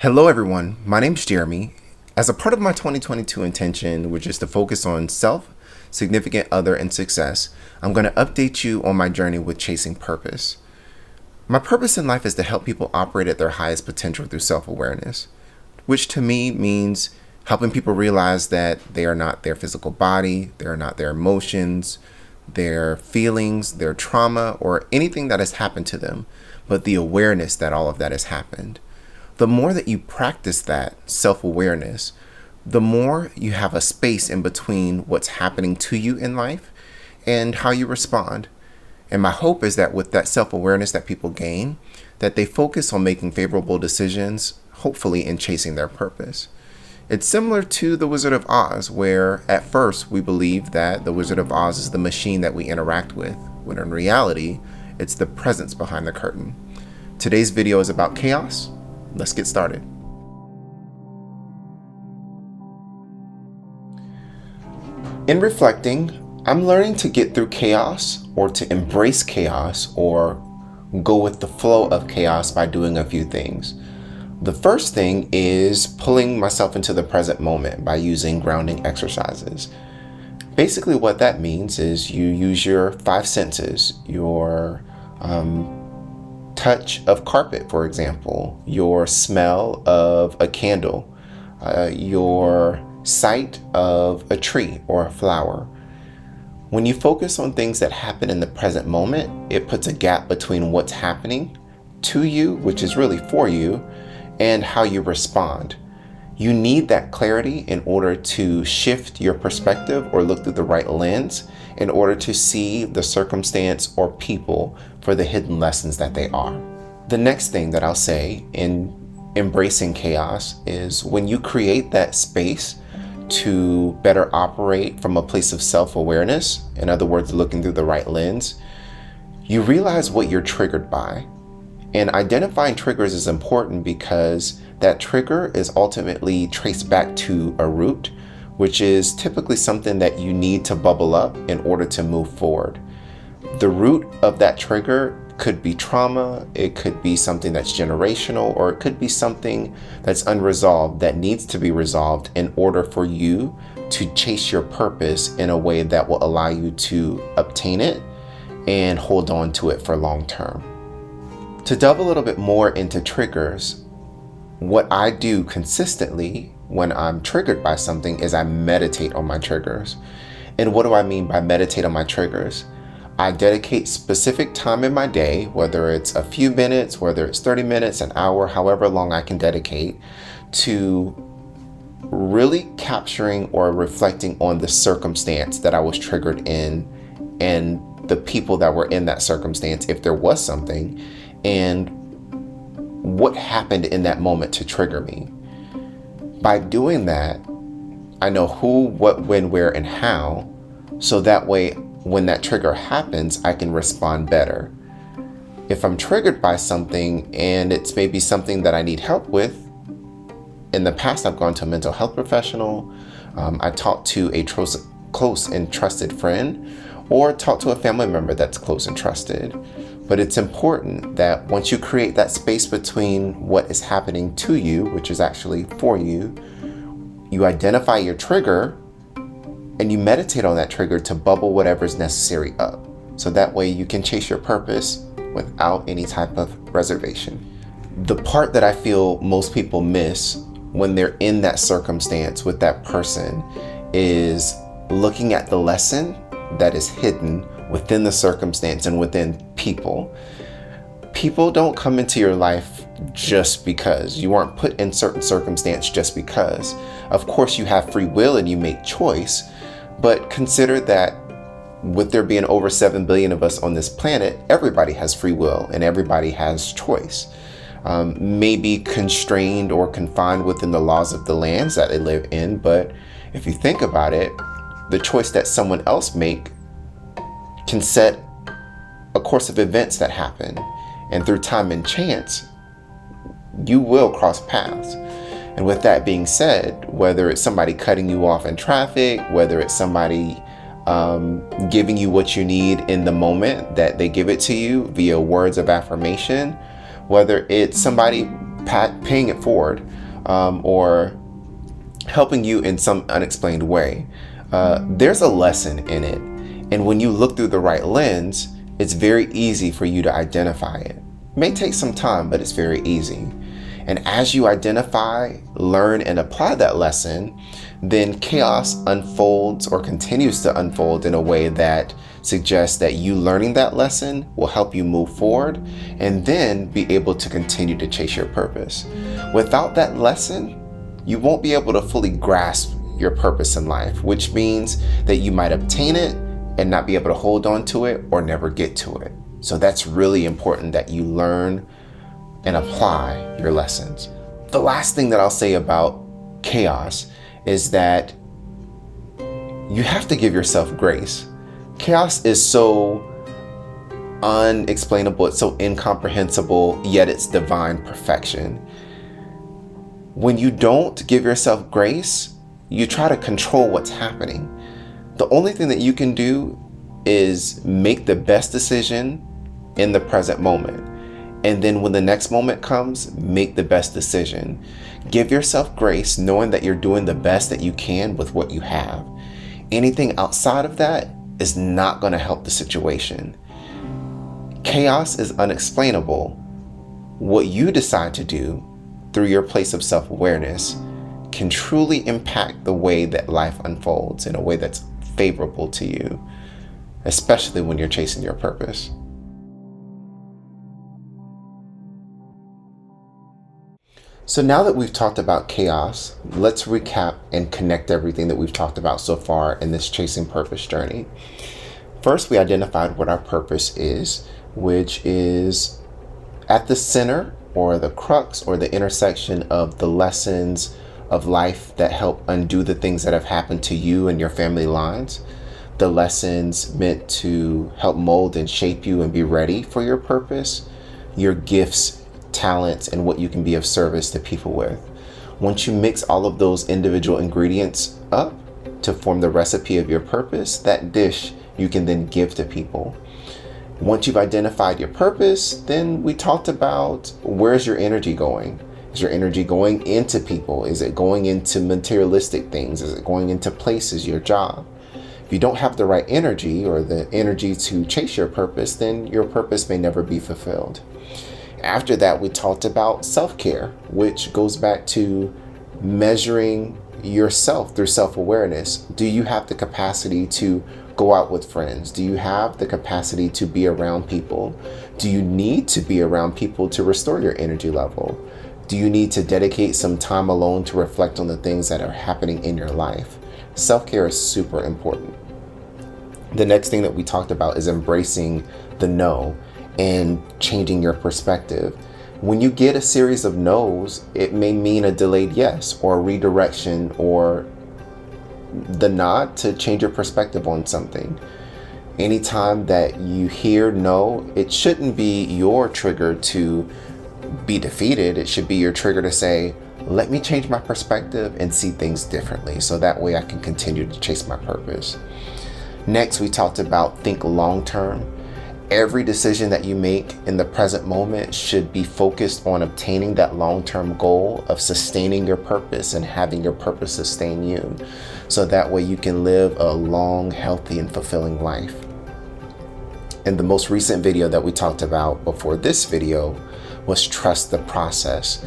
Hello, everyone. My name's Jeremy. As a part of my 2022 intention, which is to focus on self, significant other, and success, I'm going to update you on my journey with chasing purpose. My purpose in life is to help people operate at their highest potential through self awareness, which to me means helping people realize that they are not their physical body, they are not their emotions, their feelings, their trauma, or anything that has happened to them, but the awareness that all of that has happened. The more that you practice that self-awareness, the more you have a space in between what's happening to you in life and how you respond. And my hope is that with that self-awareness that people gain, that they focus on making favorable decisions, hopefully in chasing their purpose. It's similar to The Wizard of Oz, where at first we believe that The Wizard of Oz is the machine that we interact with, when in reality, it's the presence behind the curtain. Today's video is about chaos. Let's get started. In reflecting, I'm learning to get through chaos or to embrace chaos or go with the flow of chaos by doing a few things. The first thing is pulling myself into the present moment by using grounding exercises. Basically what that means is you use your five senses, your touch of carpet, for example, your smell of a candle, your sight of a tree or a flower. When you focus on things that happen in the present moment, it puts a gap between what's happening to you, which is really for you, and how you respond. You need that clarity in order to shift your perspective or look through the right lens in order to see the circumstance or people for the hidden lessons that they are. The next thing that I'll say in embracing chaos is when you create that space to better operate from a place of self-awareness, in other words, looking through the right lens, you realize what you're triggered by. And identifying triggers is important because that trigger is ultimately traced back to a root, which is typically something that you need to bubble up in order to move forward. The root of that trigger could be trauma, it could be something that's generational, or it could be something that's unresolved that needs to be resolved in order for you to chase your purpose in a way that will allow you to obtain it and hold on to it for long term. To delve a little bit more into triggers, what I do consistently when I'm triggered by something is I meditate on my triggers. And what do I mean by meditate on my triggers? I dedicate specific time in my day, whether it's a few minutes, whether it's 30 minutes, an hour, however long I can dedicate, to really capturing or reflecting on the circumstance that I was triggered in and the people that were in that circumstance, if there was something, and what happened in that moment to trigger me. By doing that, I know who, what, when, where, and how, so that way when that trigger happens, I can respond better. If I'm triggered by something and it's maybe something that I need help with, in the past I've gone to a mental health professional, I talked to a close and trusted friend, or talk to a family member that's close and trusted. But it's important that once you create that space between what is happening to you, which is actually for you, you identify your trigger and you meditate on that trigger to bubble whatever's necessary up. So that way you can chase your purpose without any type of reservation. The part that I feel most people miss when they're in that circumstance with that person is looking at the lesson that is hidden within the circumstance and within people. People don't come into your life just because. You aren't put in certain circumstance just because. Of course, you have free will and you make choice, but consider that with there being over 7 billion of us on this planet, everybody has free will and everybody has choice. Maybe constrained or confined within the laws of the lands that they live in, but if you think about it, the choice that someone else make can set a course of events that happen, and through time and chance you will cross paths. And with that being said, whether it's somebody cutting you off in traffic, whether it's somebody giving you what you need in the moment that they give it to you via words of affirmation, whether it's somebody paying it forward, or helping you in some unexplained way, there's a lesson in it. And when you look through the right lens, it's very easy for you to identify it. It may take some time, but it's very easy. And as you identify, learn, and apply that lesson, then chaos unfolds or continues to unfold in a way that suggests that you learning that lesson will help you move forward and then be able to continue to chase your purpose. Without that lesson, you won't be able to fully grasp your purpose in life, which means that you might obtain it and not be able to hold on to it or never get to it. So that's really important that you learn and apply your lessons. The last thing that I'll say about chaos is that you have to give yourself grace. Chaos is so unexplainable, it's so incomprehensible, yet it's divine perfection. When you don't give yourself grace, you try to control what's happening. The only thing that you can do is make the best decision in the present moment. And then when the next moment comes, make the best decision. Give yourself grace, knowing that you're doing the best that you can with what you have. Anything outside of that is not going to help the situation. Chaos is unexplainable. What you decide to do through your place of self-awareness can truly impact the way that life unfolds in a way that's favorable to you, especially when you're chasing your purpose. So now that we've talked about chaos, let's recap and connect everything that we've talked about so far in this chasing purpose journey. First, we identified what our purpose is, which is at the center or the crux or the intersection of the lessons of life that help undo the things that have happened to you and your family lines, the lessons meant to help mold and shape you and be ready for your purpose, your gifts, talents, and what you can be of service to people with. Once you mix all of those individual ingredients up to form the recipe of your purpose, that dish you can then give to people. Once you've identified your purpose, then we talked about where's your energy going? Is your energy going into people? Is it going into materialistic things? Is it going into places, your job? If you don't have the right energy or the energy to chase your purpose, then your purpose may never be fulfilled. After that, we talked about self-care, which goes back to measuring yourself through self-awareness. Do you have the capacity to go out with friends? Do you have the capacity to be around people? Do you need to be around people to restore your energy level? Do you need to dedicate some time alone to reflect on the things that are happening in your life? Self-care is super important. The next thing that we talked about is embracing the no and changing your perspective. When you get a series of no's, it may mean a delayed yes or a redirection or the nod to change your perspective on something. Anytime that you hear no, it shouldn't be your trigger to be defeated. It should be your trigger to say, let me change my perspective and see things differently so that way I can continue to chase my purpose. Next, we talked about think long term. Every decision that you make in the present moment should be focused on obtaining that long-term goal of sustaining your purpose and having your purpose sustain you. So that way you can live a long, healthy, and fulfilling life. In the most recent video that we talked about before this video was trust the process.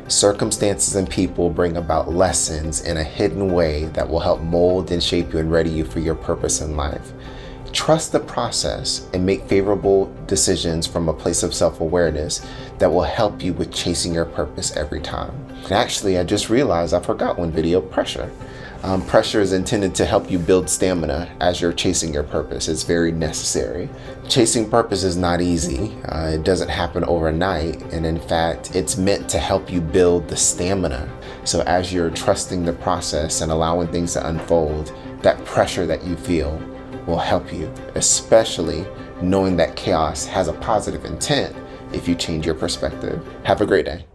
Circumstances and people bring about lessons in a hidden way that will help mold and shape you and ready you for your purpose in life. Trust the process and make favorable decisions from a place of self-awareness that will help you with chasing your purpose every time. And actually, I just realized I forgot one video, pressure. Pressure is intended to help you build stamina as you're chasing your purpose. It's very necessary. Chasing purpose is not easy. It doesn't happen overnight. And in fact, it's meant to help you build the stamina. So as you're trusting the process and allowing things to unfold, that pressure that you feel will help you, especially knowing that chaos has a positive intent if you change your perspective. Have a great day.